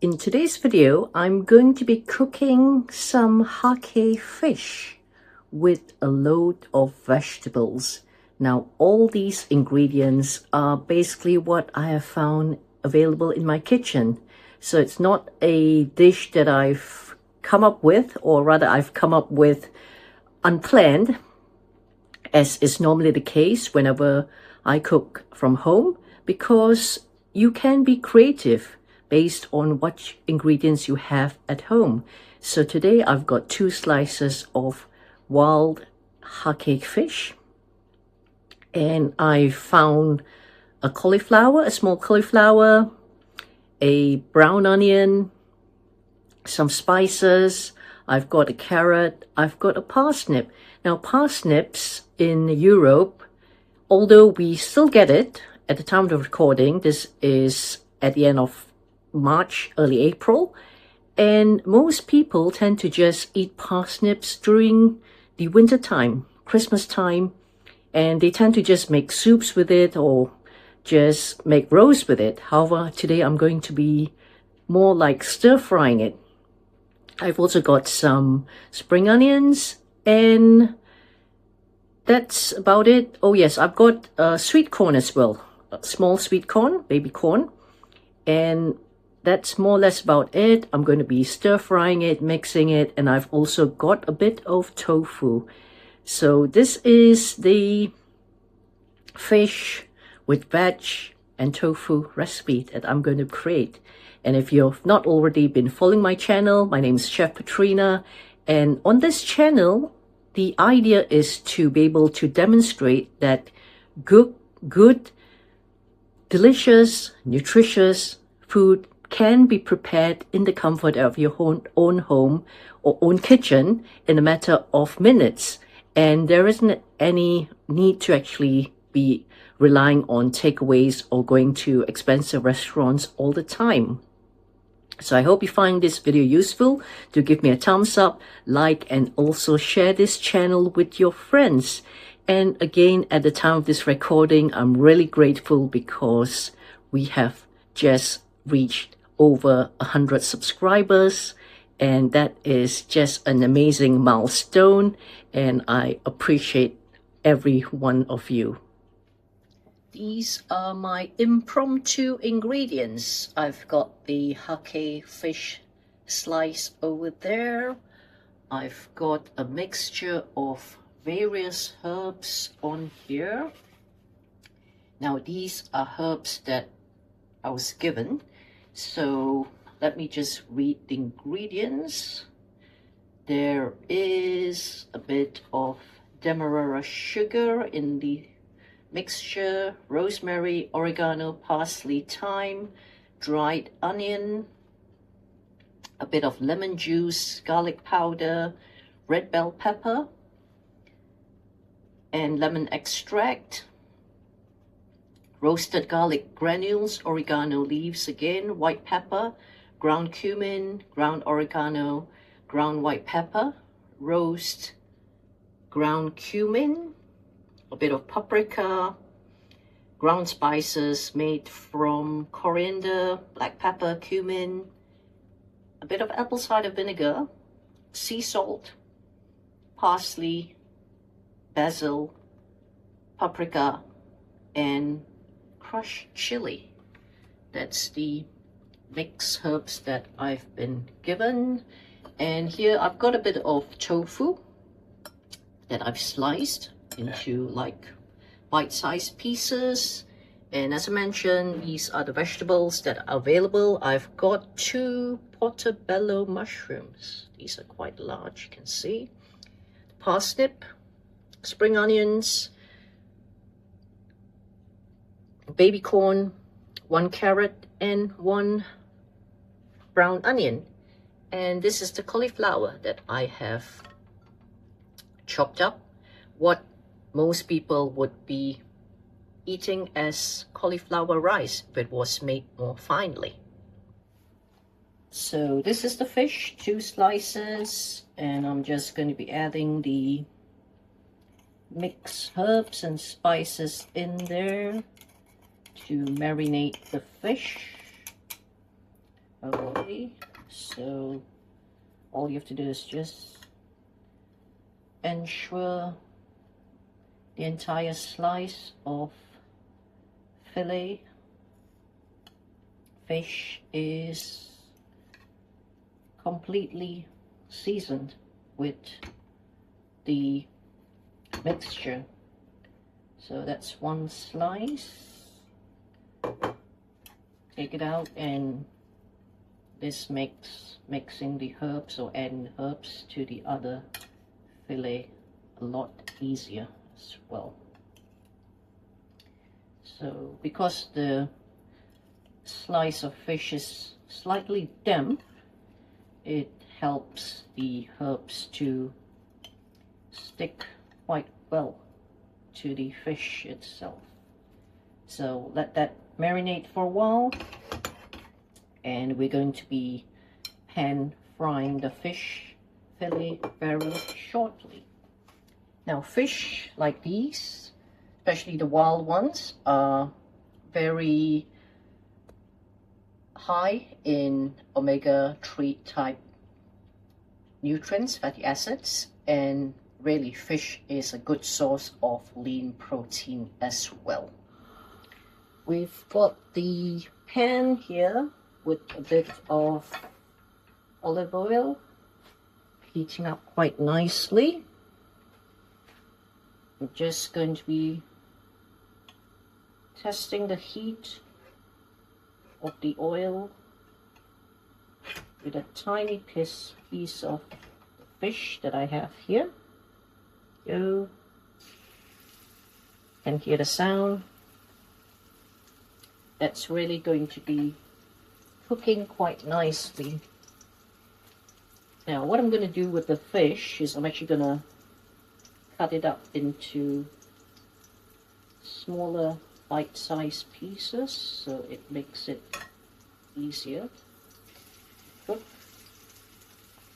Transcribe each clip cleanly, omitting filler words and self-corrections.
In today's video, I'm going to be cooking some hake fish with a load of vegetables. Now, all these ingredients are basically what I have found available in my kitchen. So it's not a dish that I've come up with, or rather I've come up with unplanned, as is normally the case whenever I cook from home, because you can be creative based on what ingredients you have at home. So today I've got 2 slices of wild hake fish, and I found a cauliflower, a small cauliflower, a brown onion, some spices. I've got a carrot, I've got a parsnip. Now, parsnips in Europe, although we still get it at the time of recording, this is at the end of March, early April, and most people tend to just eat parsnips during the winter time, Christmas time, and they tend to just make soups with it or just make roast with it. However, today I'm going to be more like stir frying it. I've also got some spring onions, and that's about it. Oh yes, I've got sweet corn as well, small sweet corn, baby corn, and that's more or less about it. I'm going to be stir frying it, mixing it, and I've also got a bit of tofu. So this is the fish with veg and tofu recipe that I'm going to create. And if you've not already been following my channel, my name is Chef Petrina, and on this channel, the idea is to be able to demonstrate that good, delicious, nutritious food can be prepared in the comfort of your own home or own kitchen in a matter of minutes. And there isn't any need to actually be relying on takeaways or going to expensive restaurants all the time. So I hope you find this video useful. Do give me a thumbs up, like, and also share this channel with your friends. And again, at the time of this recording, I'm really grateful because we have just reached over 100 subscribers, and that is just an amazing milestone, and I appreciate every one of you. These are my impromptu ingredients. I've got the hake fish slice over there. I've got a mixture of various herbs on here. Now, these are herbs that I was given. So let me just read the ingredients. There is a bit of demerara sugar in the mixture, rosemary, oregano, parsley, thyme, dried onion, a bit of lemon juice, garlic powder, red bell pepper, and lemon extract, roasted garlic granules, oregano leaves again, white pepper, ground cumin, ground oregano, ground white pepper, roast ground cumin, a bit of paprika, ground spices made from coriander, black pepper, cumin, a bit of apple cider vinegar, sea salt, parsley, basil, paprika, and crushed chili. That's the mixed herbs that I've been given. And here I've got a bit of tofu that I've sliced into like bite-sized pieces. And as I mentioned, these are the vegetables that are available. I've got 2 portobello mushrooms. These are quite large, you can see. Parsnip, spring onions, baby corn, 1 carrot, and 1 brown onion. And this is the cauliflower that I have chopped up, what most people would be eating as cauliflower rice if it was made more finely. So this is the fish, 2 slices, and I'm just going to be adding the mixed herbs and spices in there to marinate the fish. Okay. fillet. So all you have to do is just ensure the entire slice of fillet fish is completely seasoned with the mixture. So that's one slice. Take it out, and this makes mixing the herbs or adding herbs to the other fillet a lot easier as well. So because the slice of fish is slightly damp, it helps the herbs to stick quite well to the fish itself. So let that marinate for a while, and we're going to be pan frying the fish fillet very shortly. Now fish like these, especially the wild ones, are very high in omega-3 type nutrients, fatty acids, and really fish is a good source of lean protein as well. We've got the pan here with a bit of olive oil heating up quite nicely. I'm just going to be testing the heat of the oil with a tiny piece of fish that I have here. You can hear the sound. That's really going to be cooking quite nicely. Now what I'm going to do with the fish is I'm actually going to cut it up into smaller bite-sized pieces, so it makes it easier to cook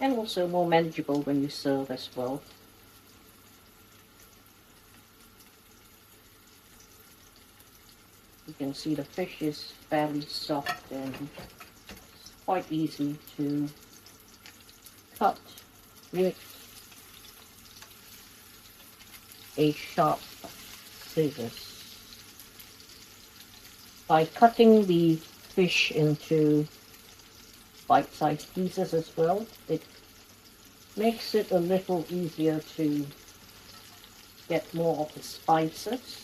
and also more manageable when you serve as well. You can see the fish is fairly soft and it's quite easy to cut with a sharp scissors. By cutting the fish into bite-sized pieces as well, it makes it a little easier to get more of the spices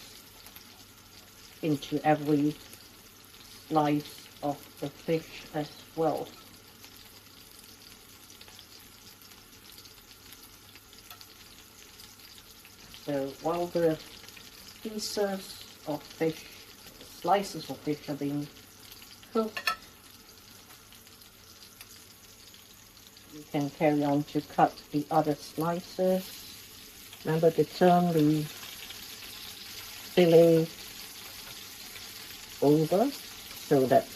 into every slice of the fish as well. So while the pieces of fish, slices of fish are being cooked, you can carry on to cut the other slices. Remember to turn the fillet over so that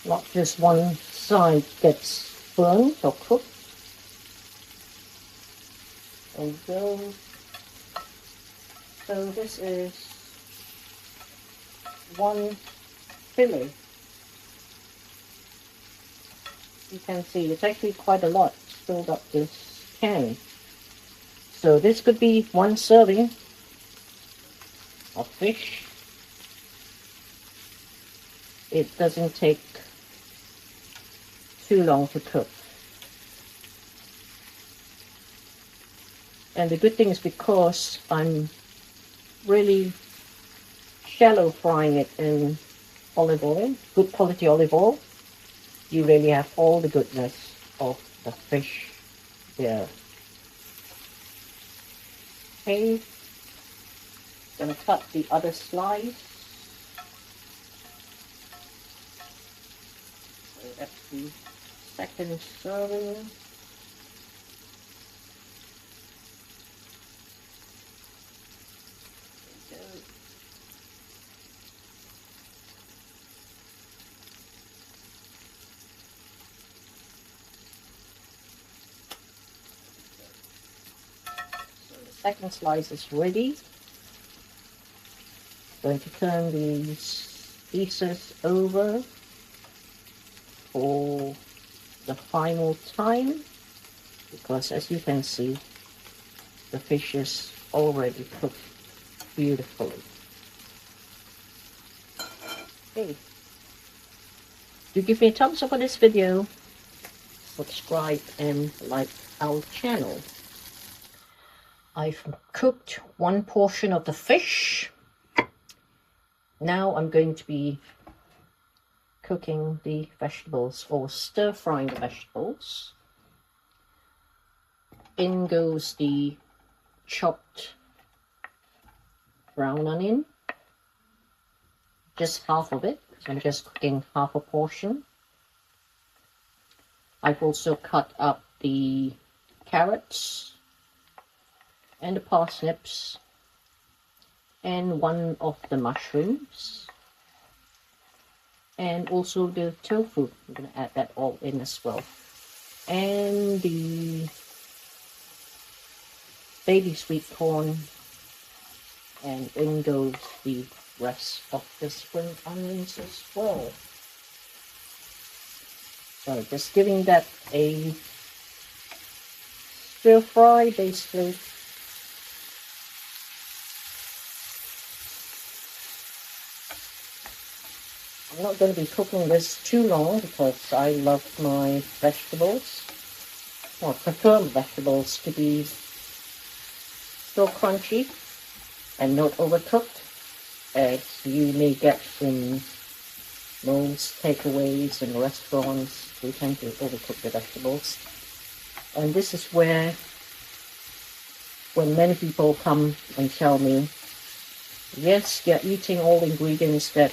not just one side gets burned or cooked. There we go. So this is one fillet. You can see it's actually quite a lot filled up this can. So this could be one serving of fish. It doesn't take too long to cook. And the good thing is because I'm really shallow frying it in olive oil, good quality olive oil, you really have all the goodness of the fish there. Okay, gonna cut the other slice. So that's the second serving. Second slice is ready. Going to turn these pieces over. for the final time, because as you can see, the fish is already cooked beautifully. Okay. Do give me a thumbs up on this video, subscribe and like our channel. I've cooked one portion of the fish. Now I'm going to be cooking the vegetables, or stir frying the vegetables. In goes the chopped brown onion, just half of it. I'm just cooking half a portion. I've also cut up the carrots and the parsnips and one of the mushrooms, and also the tofu. I'm going to add that all in as well, and the baby sweet corn, and in goes the rest of the spring onions as well. So just giving that a stir fry basically. I'm not going to be cooking this too long because I love my vegetables. Well, I prefer vegetables to be still crunchy and not overcooked, as you may get in most takeaways and restaurants. We tend to overcook the vegetables. And this is where, when many people come and tell me, yes, you're eating all the ingredients that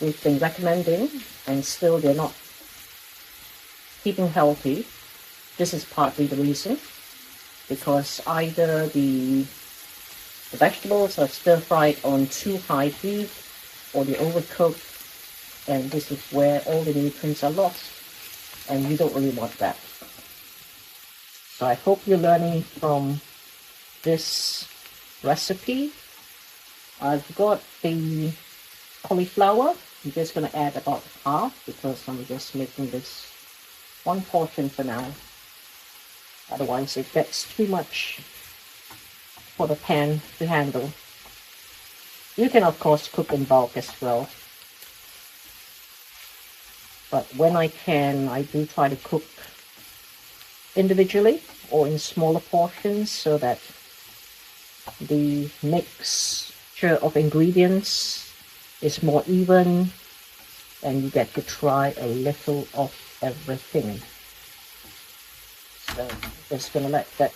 we've been recommending, and still they're not keeping healthy. This is partly the reason, because either the vegetables are stir fried on too high heat, or they're overcooked, and this is where all the nutrients are lost, and you don't really want that. So I hope you're learning from this recipe. I've got the cauliflower. I'm just going to add about half because I'm just making this one portion for now. Otherwise it gets too much for the pan to handle. You can of course cook in bulk as well, but when I can, I do try to cook individually or in smaller portions so that the mixture of ingredients is more even and you get to try a little of everything. So I'm just going to let that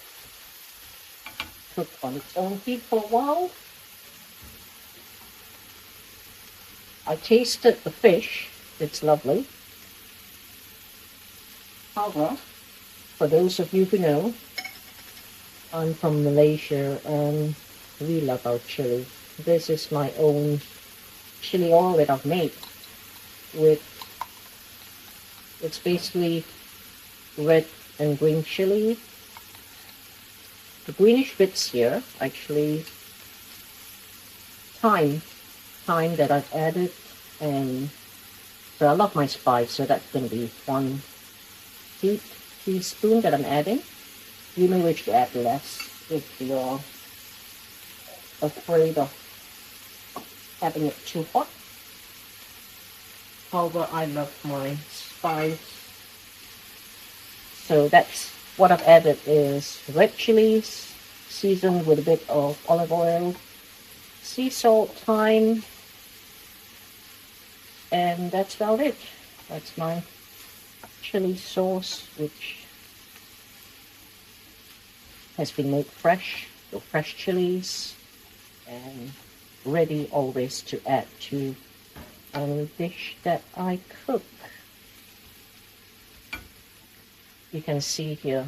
cook on its own heat for a while. I tasted the fish, it's lovely. However, for those of you who know, I'm from Malaysia and we love our chili. This is my own chili oil that I've made with, it's basically red and green chili. The greenish bits here, actually thyme that I've added, and so I love my spice, so that's going to be 1 teaspoon that I'm adding. You may wish to add less if you're afraid of having it too hot. However, I love my spice. So that's what I've added is red chilies seasoned with a bit of olive oil, sea salt, thyme, and that's about it. That's my chili sauce, which has been made fresh with fresh chilies and ready always to add to any dish that I cook. You can see here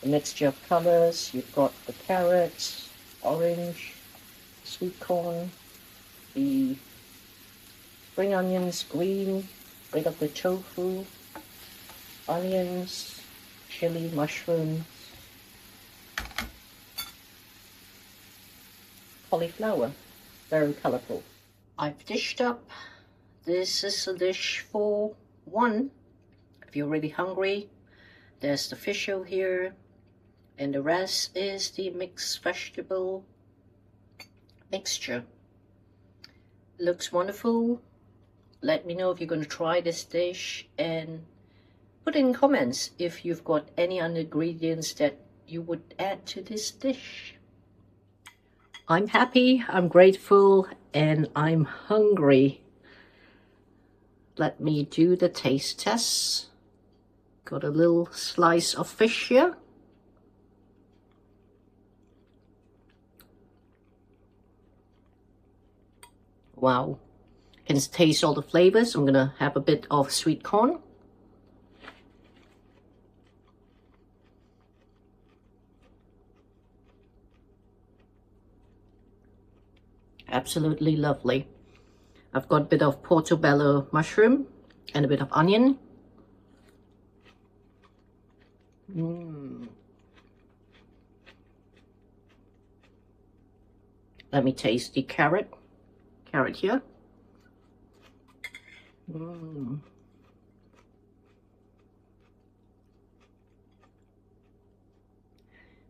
the mixture of colors. You've got the carrots, orange, sweet corn, the spring onions, green, bit of the tofu, onions, chili, mushrooms, cauliflower, very colorful. I've dished up this is a dish for one. If you're really hungry, there's the fish over here, and the rest is the mixed vegetable mixture. Looks wonderful. Let me know if you're going to try this dish, and put in comments if you've got any other ingredients that you would add to this dish. I'm happy, I'm grateful, and I'm hungry. Let me do the taste test. Got a little slice of fish here. Wow, can taste all the flavors. I'm gonna have a bit of sweet corn. Absolutely lovely. I've got a bit of portobello mushroom and a bit of onion. Let me taste the carrot here.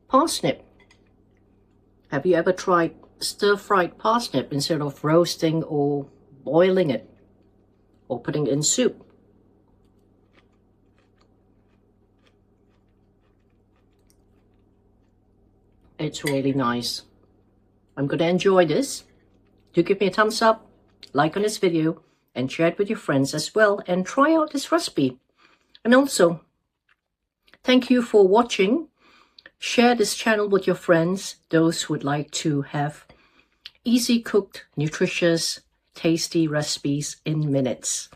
Parsnip. Have you ever tried stir-fried parsnip instead of roasting or boiling it or putting it in soup? It's really nice. I'm going to enjoy this. Do give me a thumbs up, like on this video, and share it with your friends as well, and try out this recipe. And also, thank you for watching. Share this channel with your friends, those who would like to have easy cooked, nutritious, tasty recipes in minutes.